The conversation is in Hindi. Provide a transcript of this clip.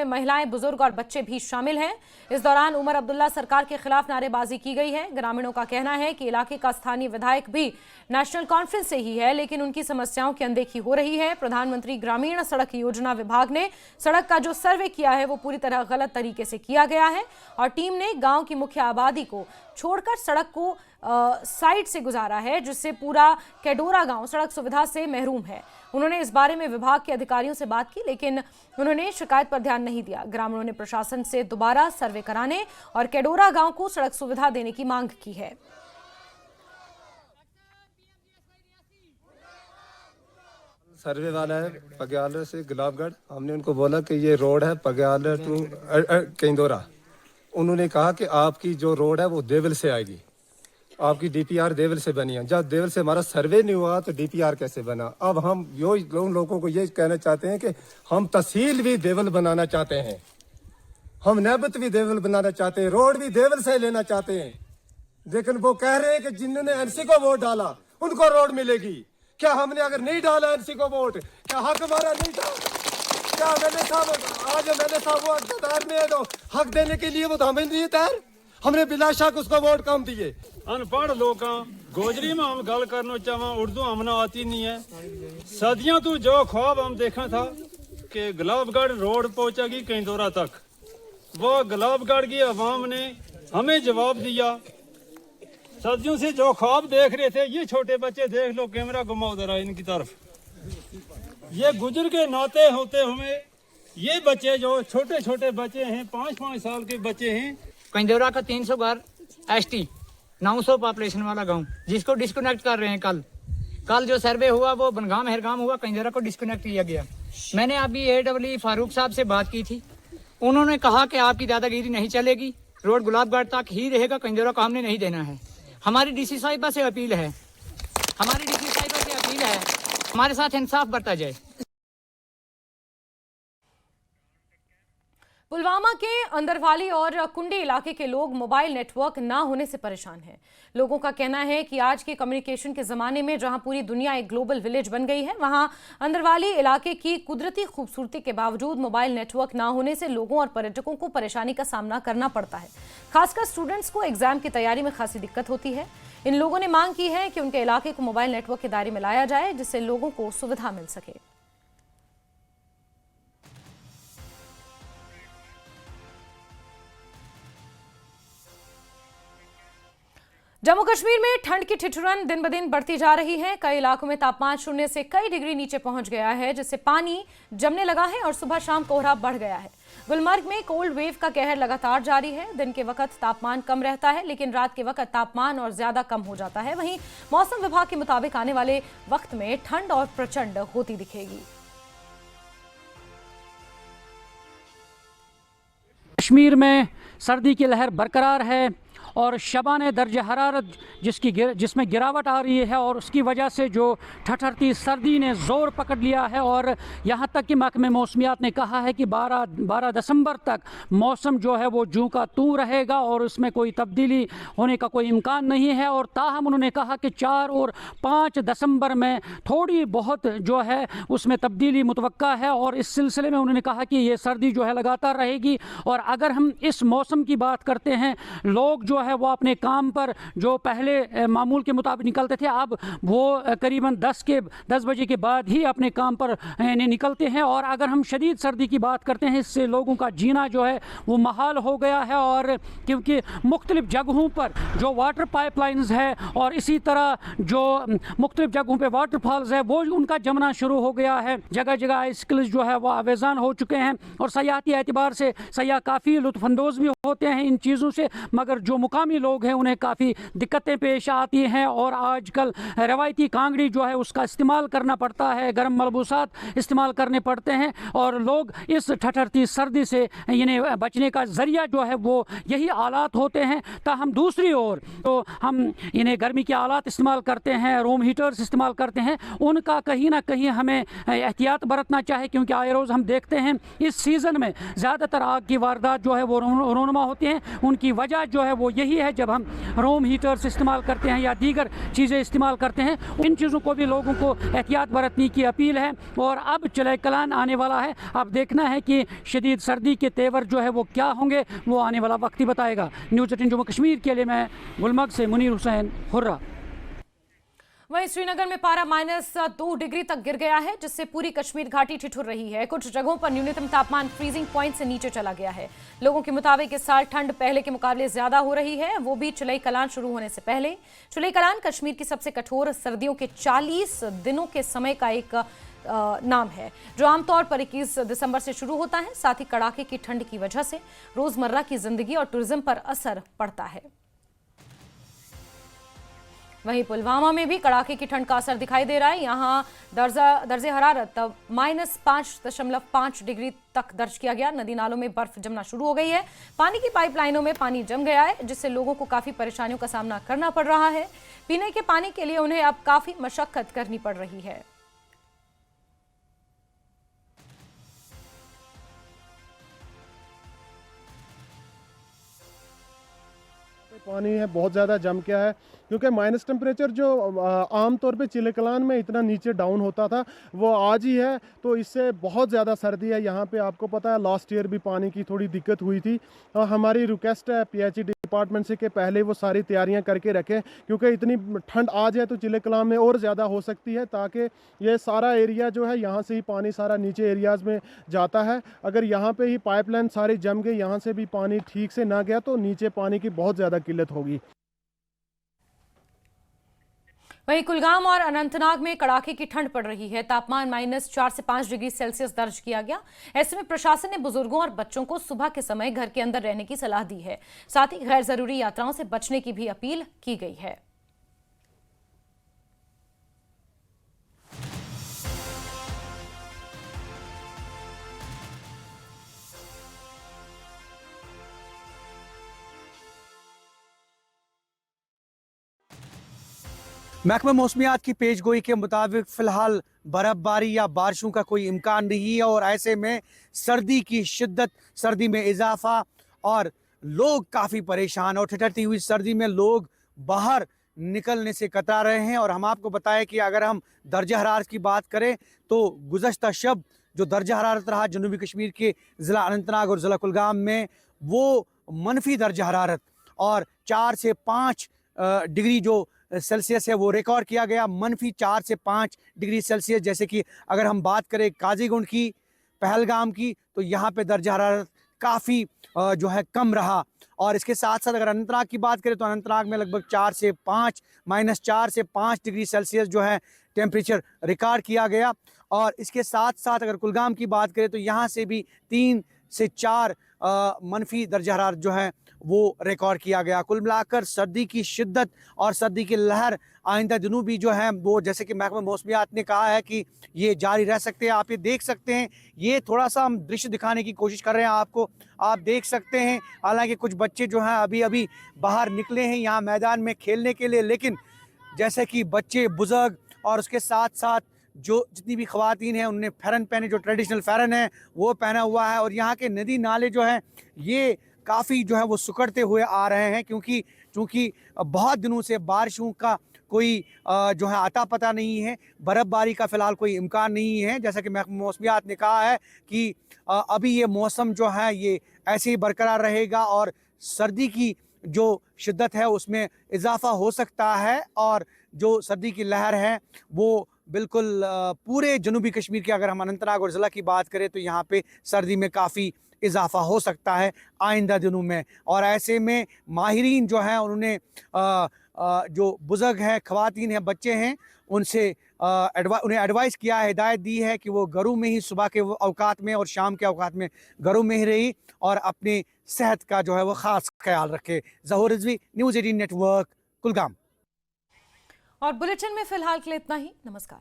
में महिलाएं, बुजुर्ग और बच्चे भी शामिल हैं। इस दौरान उमर अब्दुल्ला सरकार के खिलाफ नारेबाजी की गई है। ग्रामीणों का कहना है कि इलाके का स्थानीय विधायक भी नेशनल कॉन्फ्रेंस से ही है, लेकिन उनकी समस्याओं की अनदेखी हो रही है। प्रधानमंत्री ग्रामीण सड़क योजना विभाग ने सड़क का जो सर्वे किया है वो पूरी तरह गलत तरीके से किया गया है और टीम ने गांव की मुख्य आबादी को छोड़कर सड़क को साइड से गुजारा है, जिससे पूरा कैडोरा गांव सड़क सुविधा से महरूम है। उन्होंने इस बारे में विभाग के अधिकारियों से बात की, लेकिन उन्होंने शिकायत पर ध्यान नहीं दिया। ग्रामीणों ने प्रशासन से दोबारा सर्वे कराने और कैडोरा गांव को सड़क सुविधा देने की मांग की है। सर्वे वाला है पग्याल से गुलाबगढ़। हमने उनको बोला कि ये रोड है पग्याल टू केंदोरा। उन्होंने कहा कि आपकी जो रोड है वो देवल से आएगी, आपकी डीपीआर देवल से बनी है। जब देवल से हमारा सर्वे नहीं हुआ तो डीपीआर कैसे बना? अब हम उन लोगों को ये कहना चाहते हैं कि हम तहसील भी देवल बनाना चाहते हैं, हम नैबत भी देवल बनाना चाहते हैं, रोड भी देवल से लेना चाहते हैं। लेकिन वो कह रहे हैं कि जिन्होंने एनसी को वोट डाला उनको रोड मिलेगी। क्या हमने अगर नहीं डाला एनसी को वोट, क्या हक हमारा नहीं था? क्या आज वो इक़्तिदार में है तो हक देने के लिए वो तो हमें नहीं तैयार। हमने बिला शक उसको वोट कम दिए। अनपढ़ लोग गोजरी में हम गल करना चाहवा, उर्दू हमने आती नहीं है। सदियों तो जो ख्वाब हम देखा था कि गुलाबगढ़ रोड पहुंचेगी केंदोरा तक, वो गुलाबगढ़ की आवाम ने हमें जवाब दिया। सदियों से जो ख्वाब देख रहे थे, ये छोटे बच्चे देख लो, कैमरा घुमाओ जरा इनकी तरफ। ये गुजर के नाते होते हुए ये बच्चे जो छोटे छोटे बच्चे हैं, 5-5 साल के बच्चे हैं। केंदोरा का 300 घर एसटी 900 पॉपुलेशन वाला गांव, जिसको डिस्कनेक्ट कर रहे हैं। कल जो सर्वे हुआ वो बनगाम हेरगाम हुआ, केंदोरा को डिस्कनेक्ट किया गया। मैंने अभी AEE फारूक साहब से बात की थी, उन्होंने कहा कि आपकी दादागिरी नहीं चलेगी, रोड गुलाबगढ़ तक ही रहेगा, केंदोरा को हमने नहीं देना है। हमारी डीसी साहिबा से अपील है, हमारे साथ इंसाफ बरता जाए। पुलवामा के अंदरवाली और कुंडी इलाके के लोग मोबाइल नेटवर्क ना होने से परेशान हैं। लोगों का कहना है कि आज के कम्युनिकेशन के ज़माने में जहां पूरी दुनिया एक ग्लोबल विलेज बन गई है, वहां अंदरवाली इलाके की कुदरती खूबसूरती के बावजूद मोबाइल नेटवर्क ना होने से लोगों और पर्यटकों को परेशानी का सामना करना पड़ता है। खासकर स्टूडेंट्स को एग्जाम की तैयारी में खासी दिक्कत होती है। इन लोगों ने मांग की है कि उनके इलाके को मोबाइल नेटवर्क के दायरे में लाया जाए, जिससे लोगों को सुविधा मिल सके। जम्मू कश्मीर में ठंड की ठिठुरन दिन ब दिन बढ़ती जा रही है। कई इलाकों में तापमान 0 से कई डिग्री नीचे पहुंच गया है, जिससे पानी जमने लगा है और सुबह शाम कोहरा बढ़ गया है। गुलमर्ग में कोल्ड वेव का कहर लगातार जारी है। दिन के वक्त तापमान कम रहता है, लेकिन रात के वक्त तापमान और ज्यादा कम हो जाता है। वहीं मौसम विभाग के मुताबिक आने वाले वक्त में ठंड और प्रचंड होती दिखेगी। कश्मीर में सर्दी की लहर बरकरार है और शबाने दर्ज हरारत जिसमें गिरावट आ रही है और उसकी वजह से जो ठठरती सर्दी ने ज़ोर पकड़ लिया है। और यहाँ तक कि महकमे मौसमियात ने कहा है कि 12 दिसंबर तक मौसम जो है वो जूं का तूं रहेगा और उसमें कोई तब्दीली होने का कोई इम्कान नहीं है। और ताहम उन्होंने कहा कि 4 और 5 दिसंबर में थोड़ी बहुत जो है उसमें तब्दीली मुतवक्का है। और इस सिलसिले में उन्होंने कहा कि ये सर्दी जो है लगातार रहेगी। और अगर हम इस मौसम की बात करते हैं, लोग जो है वो अपने काम पर जो पहले मामूल के मुताबिक निकलते थे, अब वो करीबन 10 बजे के बाद ही अपने काम पर निकलते हैं। और अगर हम शदीद सर्दी की बात करते हैं, इससे लोगों का जीना जो है वो महाल हो गया है। और क्योंकि मुख्तलिफ जगहों पर जो वाटर पाइपलाइंस है और इसी तरह जो मुख्तलिफ जगहों पर वाटरफॉल्स है, वो उनका जमना शुरू हो गया है। जगह जगह आइसक्ल्स जो है वो आवेजान हो चुके हैं और सयाहती एतबार से सयाह काफ़ी लुत्फानंदोज भी होते हैं इन चीज़ों से, मगर जो मुकामी लोग हैं उन्हें काफ़ी दिक्कतें पेश आती हैं। और आजकल रवायती कांगड़ी जो है उसका इस्तेमाल करना पड़ता है, गर्म मलबूसात इस्तेमाल करने पड़ते हैं। और लोग इस ठठरती सर्दी से इन्हें बचने का ज़रिया जो है वो यही आलात होते हैं। ताहम दूसरी ओर तो हम इन्हें गर्मी के आलात इस्तेमाल करते हैं, रूम हीटर्स इस्तेमाल करते हैं, उनका कहीं ना कहीं हमें एहतियात बरतना चाहिए। क्योंकि आए रोज़ हम देखते हैं इस सीज़न में ज़्यादातर आग की वारदात जो है वो रोनुमा होती हैं। उनकी वजह जो है वो यही है, जब हम रूम हीटर्स इस्तेमाल करते हैं या दीगर चीज़ें इस्तेमाल करते हैं, इन चीज़ों को भी लोगों को एहतियात बरतने की अपील है। और अब चले कलान आने वाला है, अब देखना है कि शदीद सर्दी के तेवर जो है वो क्या होंगे, वो आने वाला वक्त ही बताएगा। न्यूज़ 18 जम्मू कश्मीर के लिए मैं गुलमर्ग से मुनीर हुसैन हुर्रा। वहीं श्रीनगर में पारा -2 डिग्री तक गिर गया है, जिससे पूरी कश्मीर घाटी ठिठुर रही है। कुछ जगहों पर न्यूनतम तापमान फ्रीजिंग पॉइंट से नीचे चला गया है। लोगों के मुताबिक इस साल ठंड पहले के मुकाबले ज्यादा हो रही है, वो भी चुलई कलान शुरू होने से पहले। चुलई कलान कश्मीर की सबसे कठोर सर्दियों के 40 दिनों के समय का एक नाम है, जो आमतौर पर 21 दिसंबर से शुरू होता है। साथ ही कड़ाके की ठंड की वजह से रोजमर्रा की जिंदगी और टूरिज्म पर असर पड़ता है। वहीं पुलवामा में भी कड़ाके की ठंड का असर दिखाई दे रहा है। यहाँ दर्जे हरारत -5.5 डिग्री तक दर्ज किया गया। नदी नालों में बर्फ जमना शुरू हो गई है। पानी की पाइपलाइनों में पानी जम गया है, जिससे लोगों को काफी परेशानियों का सामना करना पड़ रहा है। पीने के पानी के लिए उन्हें अब काफी मशक्कत करनी पड़ रही है। पानी है बहुत ज़्यादा जम गया है, क्योंकि माइनस टेम्परेचर जो आम तौर पे चिले कलान में इतना नीचे डाउन होता था वो आज ही है, तो इससे बहुत ज़्यादा सर्दी है यहाँ पे। आपको पता है लास्ट ईयर भी पानी की थोड़ी दिक्कत हुई थी। हमारी रिक्वेस्ट है PHE डिपार्टमेंट से कि पहले वो सारी तैयारियां करके रखें, क्योंकि इतनी ठंड आज है तो चिले कलान में और ज़्यादा हो सकती है, ताकि ये सारा एरिया जो है यहाँ से ही पानी सारा नीचे एरियाज़ में जाता है। अगर यहाँ पे ही पाइपलाइन सारी जम गई, यहाँ से भी पानी ठीक से ना गया तो नीचे पानी की बहुत ज़्यादा किल्लत होगी। वहीं कुलगाम और अनंतनाग में कड़ाके की ठंड पड़ रही है। तापमान -4 से 5 डिग्री सेल्सियस दर्ज किया गया। ऐसे में प्रशासन ने बुजुर्गों और बच्चों को सुबह के समय घर के अंदर रहने की सलाह दी है। साथ ही गैर जरूरी यात्राओं से बचने की भी अपील की गई है। महकमा मौसमियात की पेशगोई के मुताबिक फ़िलहाल बर्फ़बारी या बारिशों का कोई इम्कान नहीं है, और ऐसे में सर्दी की शिद्दत, सर्दी में इजाफा और लोग काफ़ी परेशान, और ठिठुरती हुई सर्दी में लोग बाहर निकलने से कतरा रहे हैं। और हम आपको बताएं कि अगर हम दर्जा हरारत की बात करें तो गुज़श्ता शब जो दर्जा हरारत रहा जनूबी कश्मीर के ज़िला अनंतनाग और ज़िला कुलगाम में, वो मनफी दर्जा हरारत और 4 से 5 डिग्री जो सेल्सियस है वो रिकॉर्ड किया गया। मनफी 4 से 5 डिग्री सेल्सियस। जैसे कि अगर हम बात करें काजीगुंड की, पहलगाम की, तो यहाँ पे दर्जा हरारत काफ़ी जो है कम रहा। और इसके साथ साथ अगर अनंतनाग की बात करें तो अनंतनाग में लगभग -4 से 5 डिग्री सेल्सियस जो है टेम्परेचर रिकॉर्ड किया गया। और इसके साथ साथ अगर कुलगाम की बात करें तो यहाँ से भी 3 से 4 मनफी दर्जा हरारत जो है वो रिकॉर्ड किया गया। कुल मिलाकर सर्दी की शिद्दत और सर्दी की लहर आइंदा दिनों भी जो है वो, जैसे कि महकमा मौसमियात ने कहा है कि ये जारी रह सकते हैं। आप ये देख सकते हैं, ये थोड़ा सा हम दृश्य दिखाने की कोशिश कर रहे हैं आपको। आप देख सकते हैं, हालांकि कुछ बच्चे जो हैं अभी अभी बाहर निकले हैं यहाँ मैदान में खेलने के लिए, लेकिन जैसे कि बच्चे, बुजुर्ग और उसके साथ साथ जो जितनी भी ख़वातीन हैं उन्होंने फ़ैरन पहने, जो ट्रेडिशनल फ़ैरन है वो पहना हुआ है। और यहाँ के नदी नाले जो हैं ये काफ़ी जो है वो सुकड़ते हुए आ रहे हैं, क्योंकि बहुत दिनों से बारिशों का कोई जो है आता पता नहीं है, बर्फ़बारी का फ़िलहाल कोई इम्कान नहीं है। जैसा कि मौसमियात ने कहा है कि अभी ये मौसम जो है ये ऐसे ही बरकरार रहेगा और सर्दी की जो शिद्दत है उसमें इजाफ़ा हो सकता है। और जो सर्दी की लहर है वो बिल्कुल पूरे जनूबी कश्मीर के, अगर हम अनंतनाग और ज़िला की बात करें तो यहाँ पे सर्दी में काफ़ी इजाफा हो सकता है आइंदा दिनों में। और ऐसे में माहिरीन जो हैं उन्होंने जो बुज़ुर्ग हैं, ख़वातीन हैं, बच्चे हैं, उनसे उन्हें एडवाइस किया है, हिदायत दी है कि वो घरों में ही सुबह के औकात में और शाम के औकात में घरों में ही रही और अपनी सेहत का जो है वो ख़ास ख्याल रखे। ज़हूर रिजवी, न्यूज़ 18 नेटवर्क, कुलगाम। और बुलेटिन में फिलहाल के लिए इतना ही। नमस्कार।